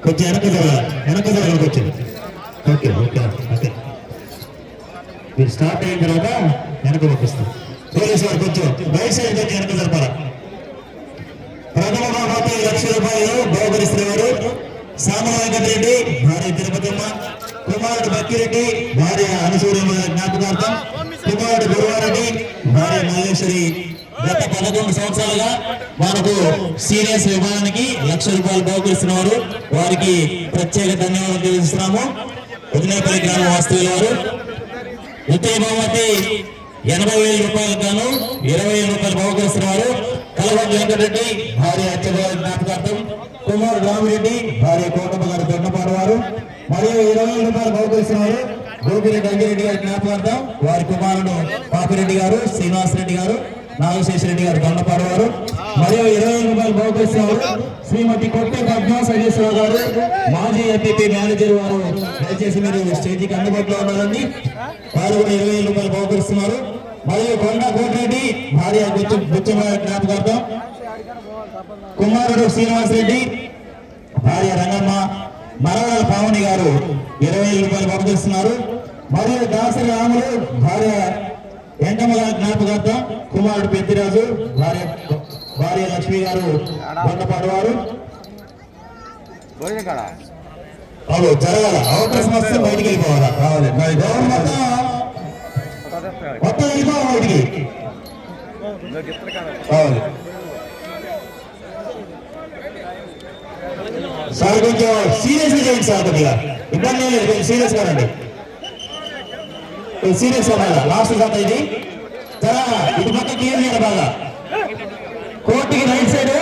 కొంచెం వెనక జరగాలి కొంచెం. ఓకే ఓకే ఓకే, మీరు స్టార్ట్ అయిన తర్వాత వెనక పంపిస్తాం. పోలీసు వారు కొంచెం రైట్ సైడ్ కొంచెం వెనక జరపాలి. ప్రథమ బహుమతి ₹1,00,000 బహుకరిస్తున్నవారు సామల వెంకటరెడ్డి, భార్య తిరుపతమ్మ, కుమారుడు బక్కిరెడ్డి, భార్య అనసూయమ్మ జ్ఞాపకార్థం, కుమారుడు గురువారెడ్డి, భార్య మల్లేశ్వరి. గత 11 సంవత్సరాలుగా మనకు సీరియస్ విభాగానికి ₹1,00,000 బహుకరిస్తున్నవారు. వారికి ప్రత్యేక ధన్యవాదాలు తెలియజేస్తున్నాము. ఉదినేపల్లి గ్రామ వాస్తవ్యుల వారు. ద్వితీయ బహుమతి ₹80,000 గాను ₹20,000 బహుకరిస్తున్నారు. కలవటి వెంకటరెడ్డి, భార్య అచ్చబాబు జ్ఞాపకార్థం, కుమారుడు రామిరెడ్డి, భార్య కోటమ్మ గారు దొండపాడు వారు. మరియు ₹20,000 బహుకరిస్తున్నారు. గోపిరెడ్డి అంజిరెడ్డి గారి జ్ఞాపకార్థం, వారి కుమారుడు పాపిరెడ్డి గారు, శ్రీనివాసరెడ్డి గారు, నాగశేషరెడ్డి గారు దొండపాడు వారు. మరియు ₹20,000 బహుకరిస్తున్నారు శ్రీమతి కొట్టే పద్మా సజేశ్వరరావు గారు, మాజీ ఎంపీపీ మేనేజర్ వారు. దయచేసి మీరు స్టేజీకి అందుబాటులో ఉన్నారండి. వారు కూడా ₹20,000 బహుకరిస్తున్నారు. మరియు కొండ కోటిరెడ్డి, భార్య బుచ్చమ్మ జ్ఞాపకార్థం, కుమారుడు శ్రీనివాసరెడ్డి, భార్య రంగమ్మ, మరవాళ్ళ పావని గారు ₹20,000 బహుకరిస్తున్నారు. మరియు దాసరి రాములు, భార్య వెంకమ్మ గారి జ్ఞాపకార్థం, కుమారుడు పెద్దిరాజు, భార్య లక్ష్మి గారు దొండపాడు వారు. జరగాల అవకాశం వస్తే బయటికి వెళ్ళిపోవాలా, కావాలి మొత్తం వెళ్ళిపోవాలి బయటికి కావాలి. సార్ కొంచెం సీరియస్ గా చేయండి సార్, కొద్దిగా ఇబ్బంది లేదు, కొంచెం సీరియస్ గా రండి. సీరియస్ గా లాస్ట్ సార్ ఇది ఇటు పక్క క్లియర్ చేయాలి బాగా. కోర్టుకి రైట్ సైడ్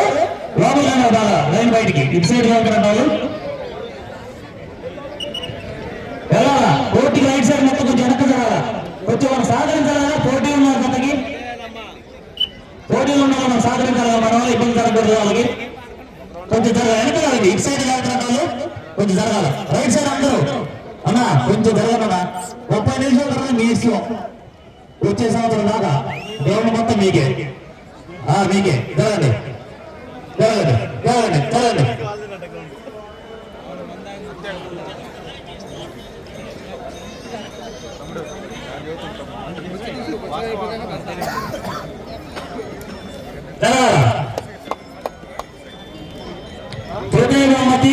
లోపల బాగా లైన్ బయటికి, ఇటు సైడ్ వాళ్ళు ఎలా కోర్టుకి రైట్ సైడ్ మొత్తం కొంచెం వెనక్కి జరగాల. కొంచెం మనం సహకరించాలా, పోటీ ఉన్నారు కొత్తకి, పోటీలు ఉన్నారు మనం సహకరించాలి. మన వాళ్ళు ఇబ్బంది జరగకూడదు, వాళ్ళకి కొంచెం వెనక కాదండి. ఇటు సైడ్ వాళ్ళు కొంచెం జరగాల. రైట్ సైడ్ అందరూ అన్నా కొంచెం జరగాలన్నా. 30 నిమిషాల తర్వాత మీ ఇష్టం. వచ్చే సంవత్సరం దాకా దేవుడు మొత్తం మీకే మీకే. జరగండి జరగండి జరగండి జరగండి. తృతీయ బహుమతి